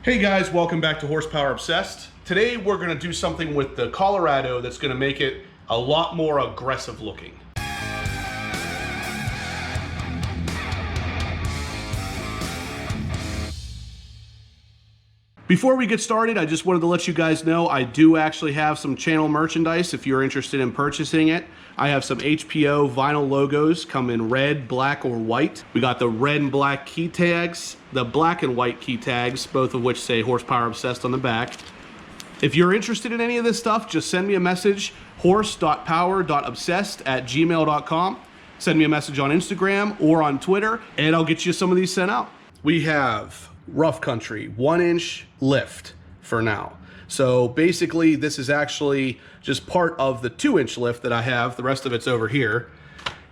Hey guys, welcome back to Horsepower Obsessed. Today we're going to do something with the Colorado that's going to make it a lot more aggressive looking. Before we get started, I just wanted to let you guys know I do actually have some channel merchandise if you're interested in purchasing it. I have some HPO vinyl logos, come in red, black, or white. We got the red and black key tags, the black and white key tags, both of which say Horsepower Obsessed on the back. If you're interested in any of this stuff, just send me a message, horse.power.obsessed@gmail.com. Send me a message on Instagram or on Twitter, and I'll get you some of these sent out. We have Rough Country 1-inch lift for now. So basically this is actually just part of the 2-inch lift that I have. The rest of it's over here.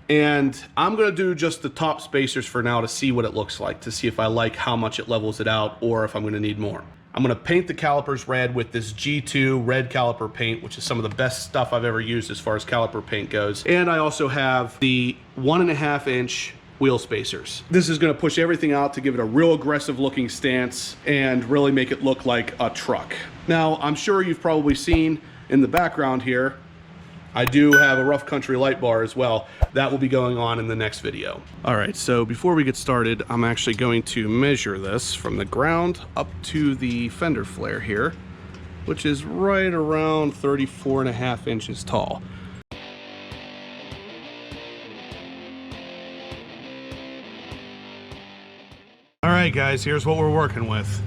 And I'm gonna do just the top spacers for now to see what it looks like, to see if I like how much it levels it out or if I'm gonna need more. I'm gonna paint the calipers red with this G2 red caliper paint, which is some of the best stuff I've ever used as far as caliper paint goes. And I also have the 1.5-inch wheel spacers. This is going to push everything out to give it a real aggressive looking stance and really make it look like a truck. Now, I'm sure you've probably seen in the background here, I do have a Rough Country light bar as well. That will be going on in the next video. All right, so before we get started, I'm actually going to measure this from the ground up to the fender flare here, which is right around 34.5 inches tall. All right guys, here's what we're working with.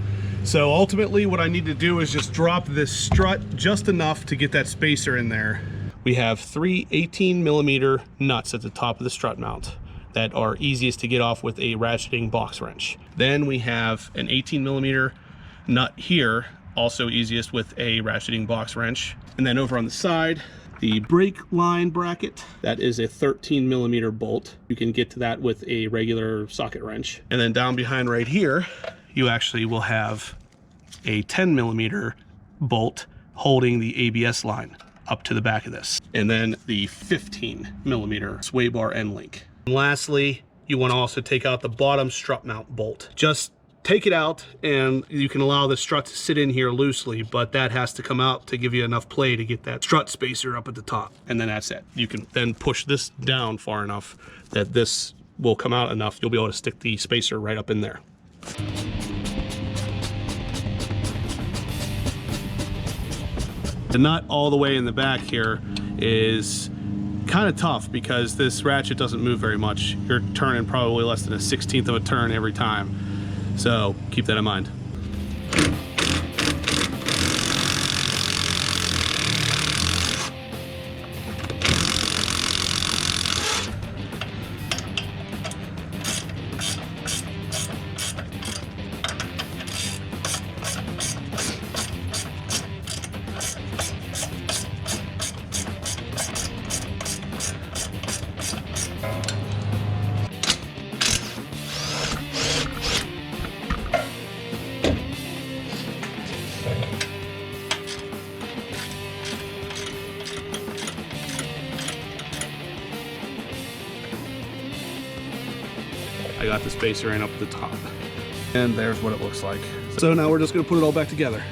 So ultimately what I need to do is just drop this strut just enough to get that spacer in there. We have 3 18mm nuts at the top of the strut mount that are easiest to get off with a ratcheting box wrench. Then we have an 18mm nut here, also easiest with a ratcheting box wrench. And then over on the side, the brake line bracket, that is a 13mm bolt. You can get to that with a regular socket wrench. And then down behind right here, you actually will have a 10mm bolt holding the ABS line up to the back of this. And then the 15mm sway bar end link. And lastly, you want to also take out the bottom strut mount bolt. Just take it out and you can allow the strut to sit in here loosely, but that has to come out to give you enough play to get that strut spacer up at the top. And then that's it. You can then push this down far enough that this will come out enough. You'll be able to stick the spacer right up in there. The nut all the way in the back here is kind of tough because this ratchet doesn't move very much. You're turning probably less than a 1/16 of a turn every time. So keep that in mind. I got the spacer in up at the top. And there's what it looks like. So now we're just gonna put it all back together.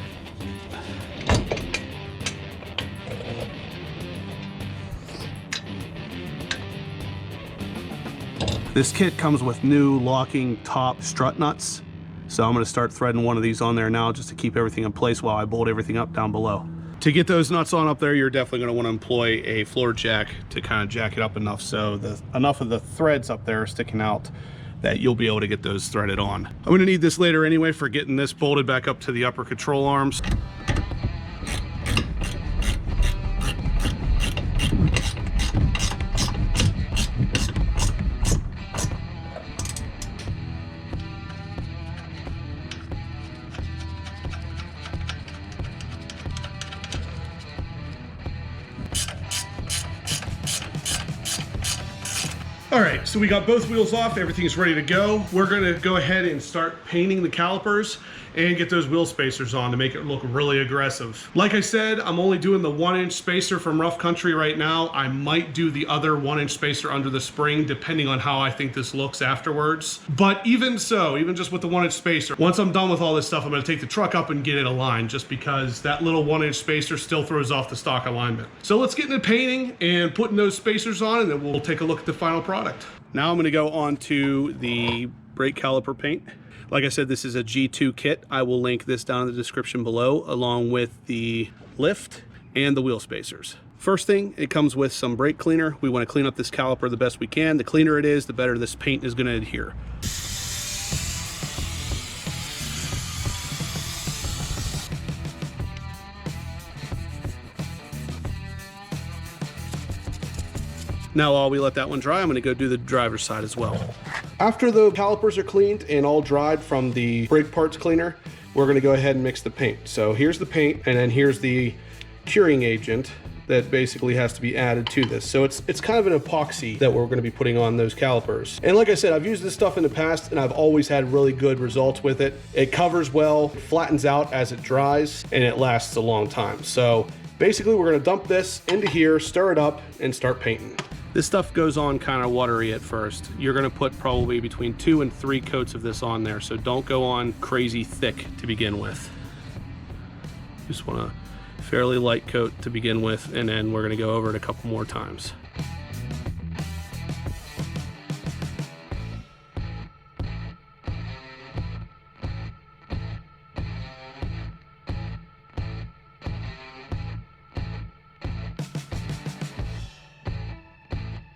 This kit comes with new locking top strut nuts. So I'm gonna start threading one of these on there now just to keep everything in place while I bolt everything up down below. To get those nuts on up there, you're definitely going to want to employ a floor jack to kind of jack it up enough so enough of the threads up there are sticking out that you'll be able to get those threaded on. I'm going to need this later anyway for getting this bolted back up to the upper control arms. All right, so we got both wheels off, everything's ready to go. We're gonna go ahead and start painting the calipers. and get those wheel spacers on to make it look really aggressive. Like I said, I'm only doing the 1-inch spacer from Rough Country right now. I might do the other 1-inch spacer under the spring depending on how I think this looks afterwards. But even so, even just with the 1-inch spacer, once I'm done with all this stuff, I'm gonna take the truck up and get it aligned, just because that little 1-inch spacer still throws off the stock alignment. So let's get into painting and putting those spacers on, and then we'll take a look at the final product. Now I'm gonna go on to the brake caliper paint. Like I said, this is a G2 kit. I will link this down in the description below, along with the lift and the wheel spacers. First thing, it comes with some brake cleaner. We want to clean up this caliper the best we can. The cleaner it is, the better this paint is going to adhere. Now while we let that one dry, I'm going to go do the driver's side as well. After the calipers are cleaned and all dried from the brake parts cleaner, we're going to go ahead and mix the paint. So here's the paint, and then here's the curing agent that basically has to be added to this. So it's kind of an epoxy that we're going to be putting on those calipers. And like I said, I've used this stuff in the past and I've always had really good results with it. It covers well, flattens out as it dries, and it lasts a long time. So basically we're going to dump this into here, stir it up, and start painting. This stuff goes on kind of watery at first. You're going to put probably between 2 and 3 coats of this on there, so don't go on crazy thick to begin with. Just want a fairly light coat to begin with, and then we're going to go over it a couple more times.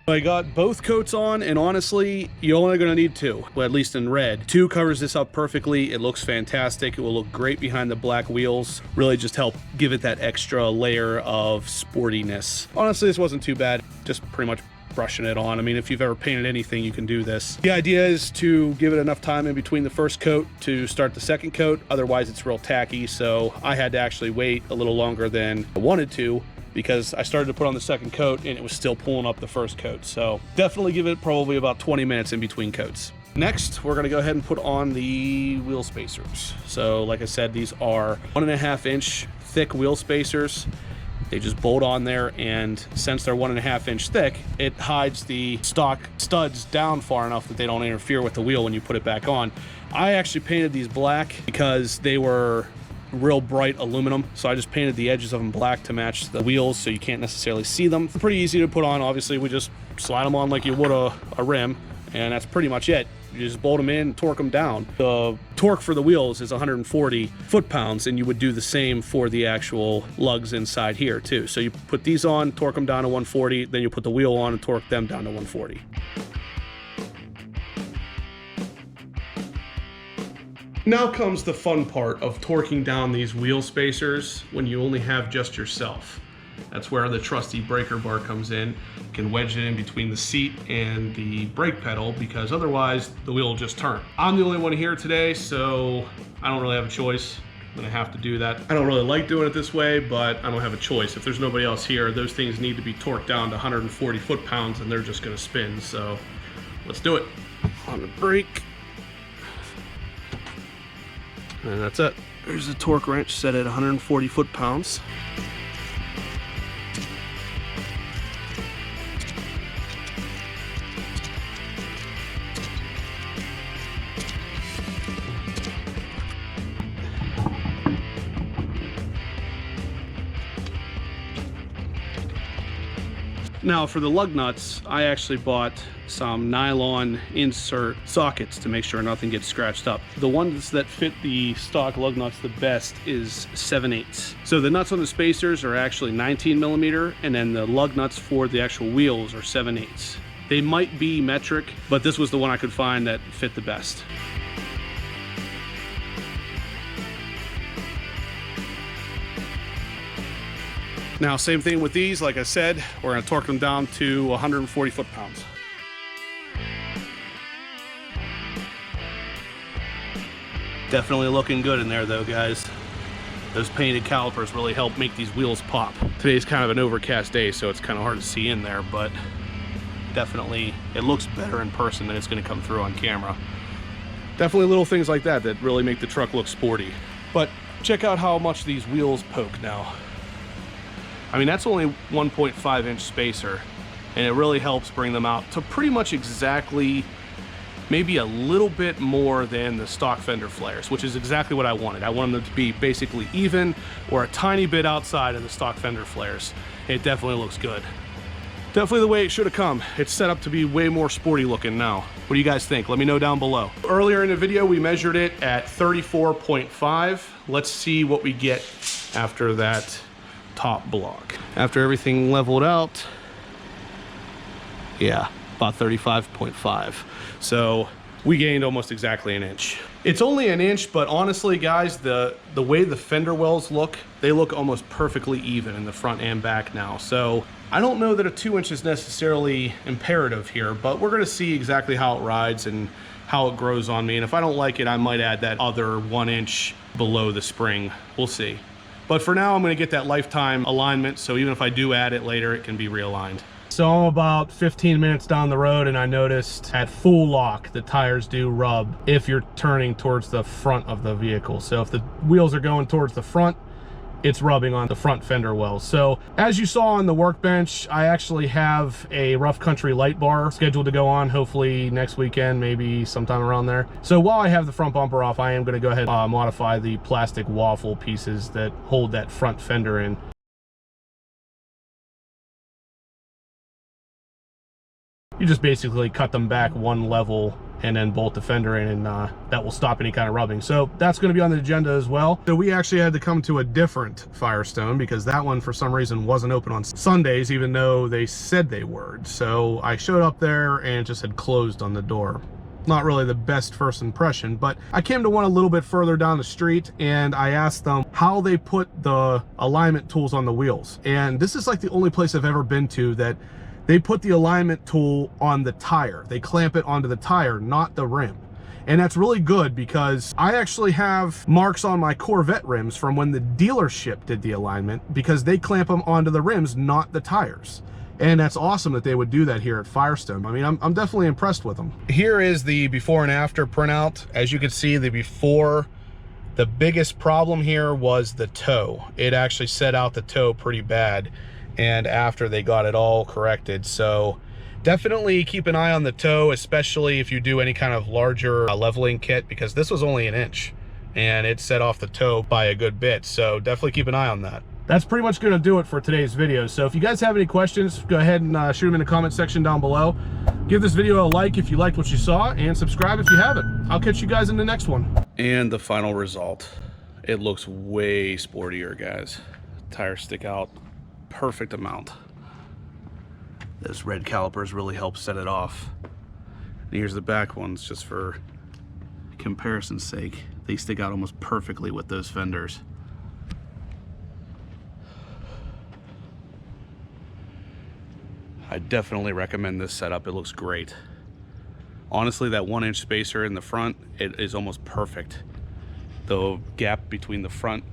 I got both coats on, and honestly, you're only going to need 2, well, at least in red. 2 covers this up perfectly. It looks fantastic. It will look great behind the black wheels. Really just help give it that extra layer of sportiness. Honestly, this wasn't too bad. Just pretty much brushing it on. I mean, if you've ever painted anything, you can do this. The idea is to give it enough time in between the first coat to start the second coat. Otherwise, it's real tacky, so I had to actually wait a little longer than I wanted to, because I started to put on the second coat and it was still pulling up the first coat. So definitely give it probably about 20 minutes in between coats. Next, we're gonna go ahead and put on the wheel spacers. So like I said, these are 1.5-inch thick wheel spacers. They just bolt on there, and since they're 1.5-inch thick, it hides the stock studs down far enough that they don't interfere with the wheel when you put it back on. I actually painted these black because they were real bright aluminum, so I just painted the edges of them black to match the wheels so you can't necessarily see them. They're pretty easy to put on. Obviously, we just slide them on like you would a rim, and that's pretty much it. You just bolt them in, torque them down. The torque for the wheels is 140 foot-pounds, and you would do the same for the actual lugs inside here too. So you put these on, torque them down to 140, then you put the wheel on and torque them down to 140. Now comes the fun part of torquing down these wheel spacers when you only have just yourself. That's where the trusty breaker bar comes in. You can wedge it in between the seat and the brake pedal, because otherwise the wheel will just turn. I'm the only one here today, so I don't really have a choice. I'm gonna have to do that. I don't really like doing it this way, but I don't have a choice. If there's nobody else here, those things need to be torqued down to 140 foot-pounds, and they're just gonna spin, so let's do it. On the brake. And that's it. There's a torque wrench set at 140 foot-pounds. Now for the lug nuts, I actually bought some nylon insert sockets to make sure nothing gets scratched up. The ones that fit the stock lug nuts the best is 7/8. So the nuts on the spacers are actually 19mm, and then the lug nuts for the actual wheels are 7/8. They might be metric, but this was the one I could find that fit the best. Now, same thing with these. Like I said, we're gonna torque them down to 140 foot-pounds. Definitely looking good in there though, guys. Those painted calipers really help make these wheels pop. Today's kind of an overcast day, so it's kind of hard to see in there, but definitely it looks better in person than it's gonna come through on camera. Definitely little things like that that really make the truck look sporty. But check out how much these wheels poke now. I mean, that's only 1.5 inch spacer, and it really helps bring them out to pretty much exactly, maybe a little bit more than the stock fender flares, which is exactly what I wanted. I wanted them to be basically even or a tiny bit outside of the stock fender flares. It definitely looks good. Definitely the way it should have come. It's set up to be way more sporty looking now. What do you guys think? Let me know down below. Earlier in the video, we measured it at 34.5. Let's see what we get after that top block. After everything leveled out, yeah, about 35.5. So we gained almost exactly an inch. It's only an inch, but honestly, guys, the way the fender wells look, they look almost perfectly even in the front and back now. So I don't know that a 2 inch is necessarily imperative here, but we're gonna see exactly how it rides and how it grows on me. And if I don't like it, I might add that other 1 inch below the spring. We'll see. But for now, I'm gonna get that lifetime alignment, so even if I do add it later, it can be realigned. So I'm about 15 minutes down the road, and I noticed at full lock, the tires do rub if you're turning towards the front of the vehicle. So if the wheels are going towards the front, it's rubbing on the front fender wells. So as you saw on the workbench, I actually have a rough country light bar scheduled to go on, hopefully next weekend, maybe sometime around there. So while I have the front bumper off, I am gonna go ahead and modify the plastic waffle pieces that hold that front fender in. You just basically cut them back one level and then bolt the fender in, and that will stop any kind of rubbing. So that's going to be on the agenda as well. So we actually had to come to a different Firestone because that one for some reason wasn't open on Sundays, even though they said they were. So I showed up there and it just had closed on the door. Not really the best first impression, but I came to one a little bit further down the street and I asked them how they put the alignment tools on the wheels. And this is like the only place I've ever been to that they put the alignment tool on the tire. They clamp it onto the tire, not the rim. And that's really good because I actually have marks on my Corvette rims from when the dealership did the alignment because they clamp them onto the rims, not the tires. And that's awesome that they would do that here at Firestone. I mean, I'm definitely impressed with them. Here is the before and after printout. As you can see, the before, the biggest problem here was the toe. It actually set out the toe pretty bad. And after they got it all corrected. So definitely keep an eye on the toe, especially if you do any kind of larger leveling kit, because this was only an inch and it set off the toe by a good bit. So definitely keep an eye on that. That's pretty much going to do it for today's video. So if you guys have any questions, go ahead and shoot them in the comment section down below. Give this video a like if you liked what you saw, and subscribe if you haven't. I'll catch you guys in the next one. And the final result. It looks way sportier, guys. Tires stick out perfect amount. This red calipers really helps set it off. And here's the back ones, just for comparison's sake. They stick out almost perfectly with those fenders. I definitely recommend this setup. It looks great. Honestly, that 1 inch spacer in the front, it is almost perfect. The gap between the front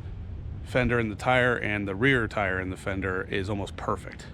fender in the tire and the rear tire in the fender is almost perfect.